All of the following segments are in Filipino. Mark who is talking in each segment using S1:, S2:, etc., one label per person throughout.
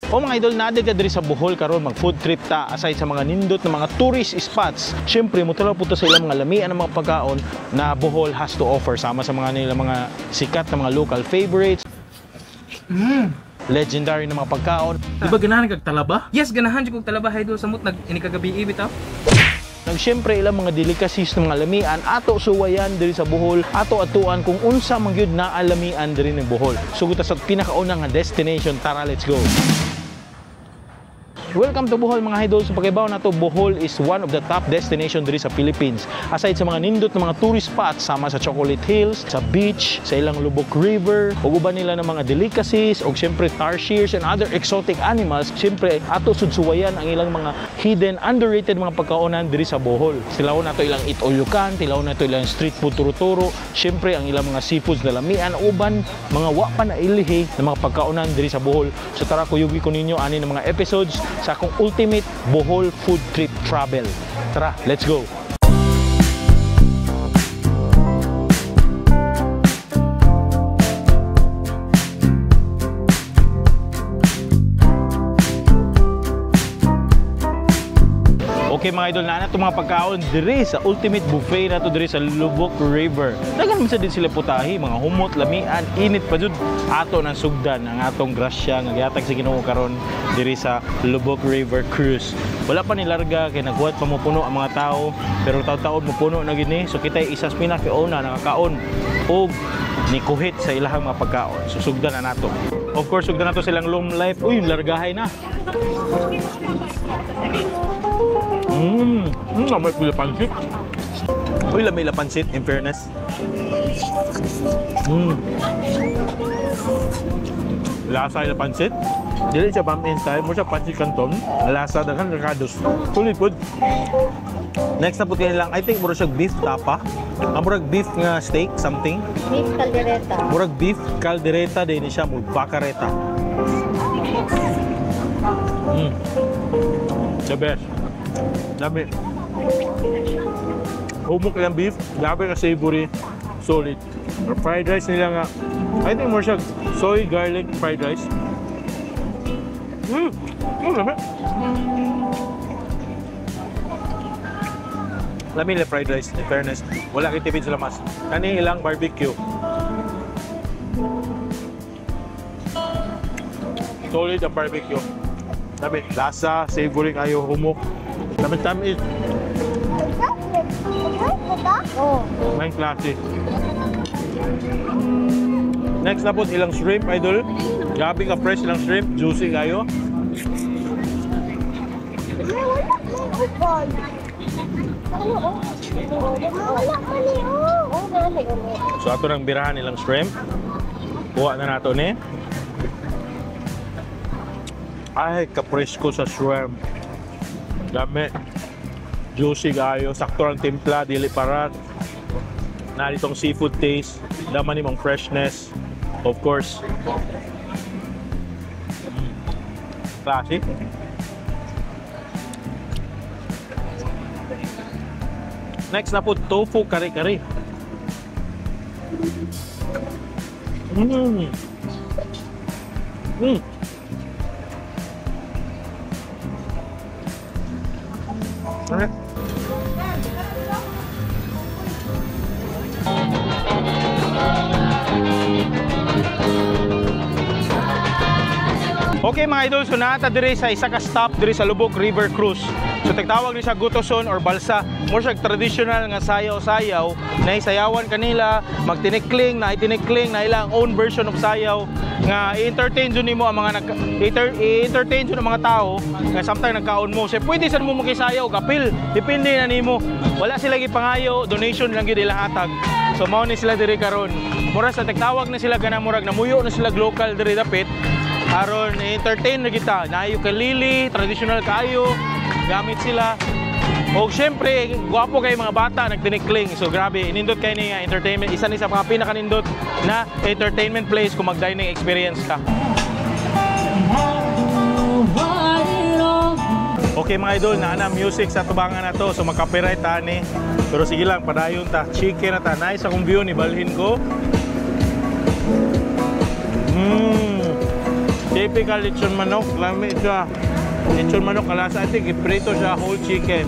S1: O mga idol, naadid ka diri sa Bohol karon mag food trip ta aside sa mga nindot na mga tourist spots. Syempre mo tala puto sa ilang mga lamian ng mga pagkaon na Bohol has to offer sama sa mga nila mga sikat na mga local favorites. Legendary na mga pagkaon.
S2: Di ba ganahan kag talaba? Yes, ganahan jud kog talaba idol samot nag ini kagabi bitaw.
S1: Siyempre ilang mga delicacies ng mga lamian ato suwayan diri sa Bohol, ato atuan kung unsa man gyud na alamian diri ng Bohol. Sugot sa pinakauna nga destination, tara let's go. Welcome to Bohol mga idol. So pakibaw na to, Bohol is one of the top destination diri sa Philippines. Aside sa mga nindot na mga tourist spots sama sa Chocolate Hills, sa beach, sa ilang Lubok River, ug uban nila ng mga delicacies ug syempre tarsiers and other exotic animals, syempre ato sudsuwayan ang ilang mga hidden, underrated mga pagkaonan diri sa Bohol. Tilawon nato ilang eat all you can, tilawon nato ilang street food turo-turo, syempre ang ilang mga seafoods na lamian, uban mga wa pa na ilihi na mga pagkaonan diri sa Bohol. So tara kuyugi ko ninyo ani ng mga episodes sa akong ultimate Bohol food trip travel. Tara, let's go! Okay mga idol, na itong mga pagkaon diri sa ultimate buffet na to diri sa Lubok River. Dagan man sa din sila putahi, mga humot, lamian, init pa jud ato ng sugdan ang atong grasya nga gihatag sa Ginoo karon diri sa Lubok River Cruise. Wala pa ni larga kay naghuwat pa mo puno ang mga tao, pero taon-taon mo puno na gini. So kita isas pinakauna nakakaon og ni kuhit sa ilahang mga pagkaon. So sugdan na nato. Of course, sugdan nato silang long life. Uy, largahay na. May pula pansit. Uy, lamay la pansit, in fairness. Lasa yung pansit. Dili siya pumpkin style. Mo siya pansit canton. Lasa dagan recados. Sulit po. Next na po lang, I think mura siya beef tapa. Murag beef nga steak, something.
S3: Beef caldereta.
S1: Murag beef caldereta din siya, murag bacareta. The best. Dami. Humok yung beef, dami ka savory, solid. Fried rice nila nga, I think more siya soy garlic fried rice. Dami. Lami nila fried rice, in fairness. Wala kitipid sila mas. Kani ilang barbecue. Solid ang barbecue. Dami. Lasa, savory kayo, humok. Dami-dami.
S3: Oh.
S1: Main klase. Next na po ilang shrimp, idol. Gabi ka fresh ilang shrimp, juicy kayo. So ato nang birahan ilang shrimp. Kuha na nato ni. Ay, ka-fresh ko sa shrimp. Dami. Juicy kayo. Sakto ang timpla, dili parat. Na ditong seafood taste. Daman ni mong freshness. Of course. Classic. Next na po, tofu kare-kare. Okay mga idol, so naata diri sa isa ka stop diri sa Lubok River Cruise. So tagtawag ni sa Gutoson or Balsa. More siya traditional nga sayaw-sayaw na isayawan kanila, magtinikling na itinikling na ilang own version of sayaw nga i-entertain jud nimo ang mga i-entertain jud ang mga tao nga sometimes nagkaon mo. So pwede sa mo makisayaw, kapil, depende na nimo. Wala sila gipangayo, donation lang gyud ila hatag. So mao ni sila diri karon. Mura sa tagtawag na sila kana murag namuyo na sila local diri dapit. Aron entertain na kita, na ukulele, traditional kayo, gamit sila. O syempre, gwapo kayo mga bata, nagtinikling. So grabe, inindot kayo ni entertainment. Isa ni sa mga pinakanindot na entertainment place kung mag-dining experience ka. Okay mga idol, naana music sa tubangan na to. So mag-copyright ta ni. Pero sige lang, padayon ta. Chicken na ta. Nice akong view ni balhin ko. Typical lechon manok. Lami siya. Lechon manok kalasa. I think iprito siya whole chicken.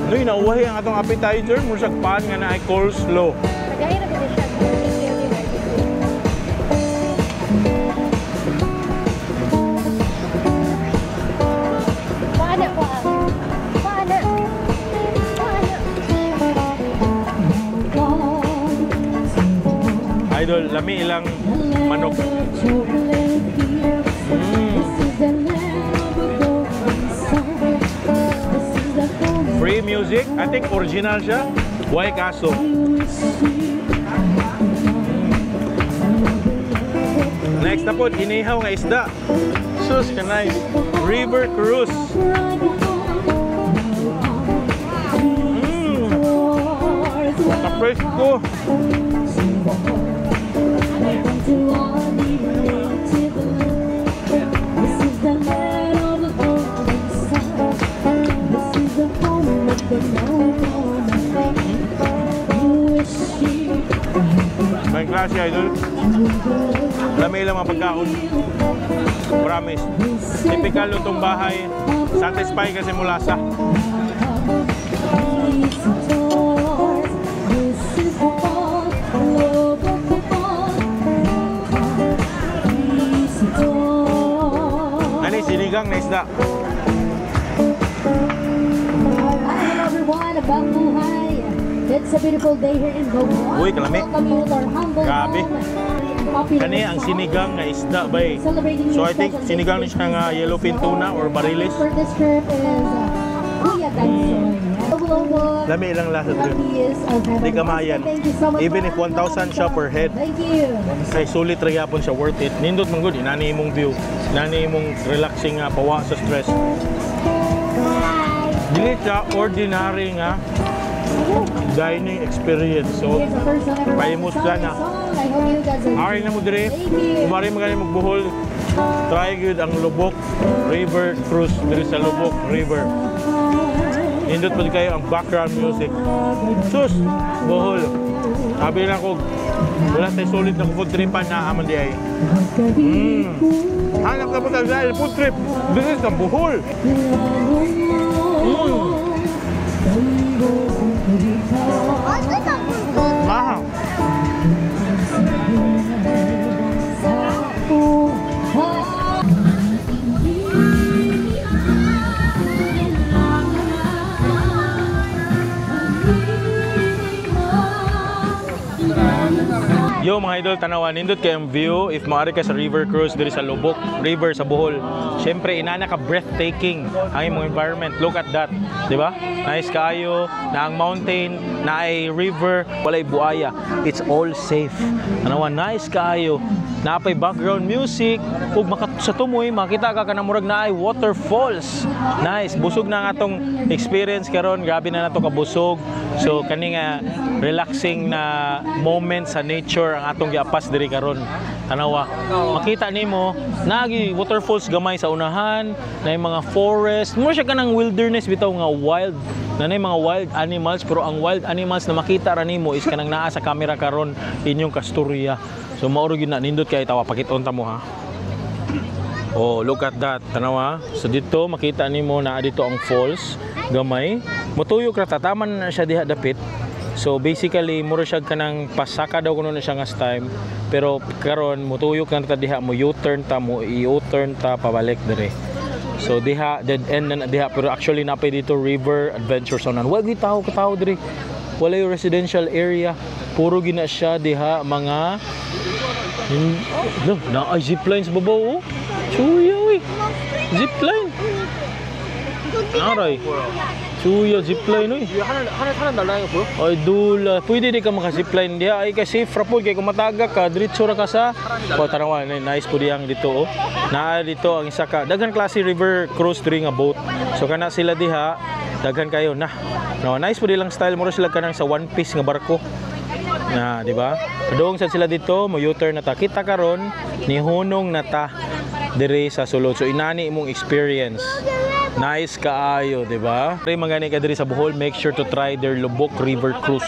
S1: Noy, nauwahi ang atong appetizer. Murag pan nga na ay coleslaw.
S3: Nagay na ba siya? Paano po? Paano?
S1: Idol, lami ilang manok. Free music. I think original siya. Why kaso? Next na po, inihaw nga isda. Sus, kanay. River cruise. Ka-fresh ko. May klase, idol. Lamay lang mga pagkaon. Promise. Typical itong bahay. Satisfy kasi mula sa. Ano yung sinigang na isda?
S3: Hello everyone, abang buhay. It's a beautiful day here in Bogor.
S1: Uy, kalami.
S3: Welcome you to our humble
S1: Grabe.
S3: home. Popular
S1: Kani ang
S3: restaurant.
S1: sinigang na isda bay.
S3: Celebrating
S1: So
S3: your
S1: I think
S3: special
S1: sinigang ni
S3: day.
S1: siya nga yellowfin tuna or barilis.
S3: For this trip is Kuya Gansoy.
S1: Lami ilang lasa dito. Di kamayan. Even if 1,000 siya per head.
S3: Thank you.
S1: Kay sulit ra gyapon siya, worth it. Nindot man gud inani imong view. Inani imong relaxing nga pawa sa stress. Dili siya ordinary nga dining experience. So
S3: Here's the first one ever.
S1: Paimos ka na.
S3: I hope you guys are.
S1: ari na mo dire.
S3: Thank you.
S1: Kumari magani magbuhol. Try good ang Lubok River Cruise diri sa Lubok River. Nindot pa kayo ang background music. Sus, Bohol. Sabi lang ko, wala tayo solid na food tripan na aman di ay. Hanap na po tayo dahil food trip. This is the Bohol. Mahal. Yo mga idol, tanawan, nindot kayong view if maaari ka sa river cruise diri sa Lubok River sa Bohol. Siyempre, inana ka breathtaking ang imong environment. Look at that, di ba? Nice kaayo, na ang mountain, na ay river, walay buaya. It's all safe. Tanawan, nice kaayo. Napay background music, ug sa tumoy makita ka kanang murag na ay waterfalls. Nice, busog na nga tong experience karon, grabe na nato kabusog. So kani nga relaxing na moment sa nature ang atong giapas diri karon. Tanawa, makita nimo nagi waterfalls gamay sa unahan, na mga forest, mo siya kanang wilderness bitaw nga wild. Nanay mga wild animals, pero ang wild animals na makita ra nimo is kanang naa sa camera karon inyong kasturya. So mauro gyud na nindot kay tawa pakit-on ta mo ha. Oh, look at that. Tanawa. So dito makita nimo na dito ang falls gamay. Motuyok ra tataman na siya diha dapit. So basically muro siya kanang pasaka daw kuno na siya nga time. Pero karon motuyok na ta diha mo U-turn ta mo i-U-turn ta pabalik dire. So diha dead end na diha, pero actually napay dito river adventure zone. Wag di tao ka tao dire. Wala yung residential area. Puro gina siya diha mga na ay zipline sa babaw. Chuya uy. Zipline. Aray. Chuya zipline uy.
S2: 하나 날라요, bro.
S1: Ay dula. Pwede di ka maka-zipline diha. Ay kasi frapod kay kung matagak ka, diretso ra ka sa. O tanawan, nice po diyang dito oh. Naa dito ang isa ka. Daghan klase river cruise diri nga boat. So kana sila diha, daghan kayo na. No, nice po dilang style mo sila kanang sa one piece nga barko. Na, di ba? Doong sa sila dito, mo U-turn na ta. Kita karon ni hunong na ta dire sa sulod. So inani imong experience. Nice kaayo, di ba? Kaya magani ka diri sa Bohol, make sure to try their Lubok River Cruise.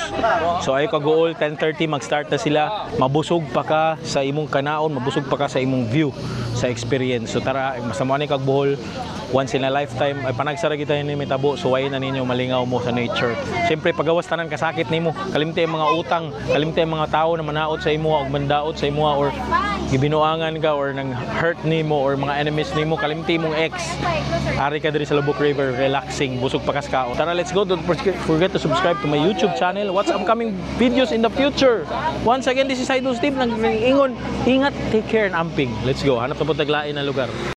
S1: So ay kagool 10:30 mag-start na sila. Mabusog pa ka sa imong kanaon, mabusog pa ka sa imong view, sa experience. So tara, masama ni kag Bohol. Once in a lifetime ay panagsara kita ni mitabo, suway na ninyo malingaw mo sa nature. Siyempre pagawas tanan kasakit nimo, kalimti ang mga utang, kalimti ang mga tao na manaot sa imo o mandaot sa imo or gibinuangan ka or nang hurt nimo or mga enemies nimo, kalimti mong ex. Ari ka diri sa Lubok River, relaxing, busog pa kaskao. Tara, let's go. Don't forget to subscribe to my YouTube channel. What's upcoming videos in the future? Once again, this is Idol Steve nang ingon, ingat, take care and amping. Let's go. Hanap na po taglain na lugar.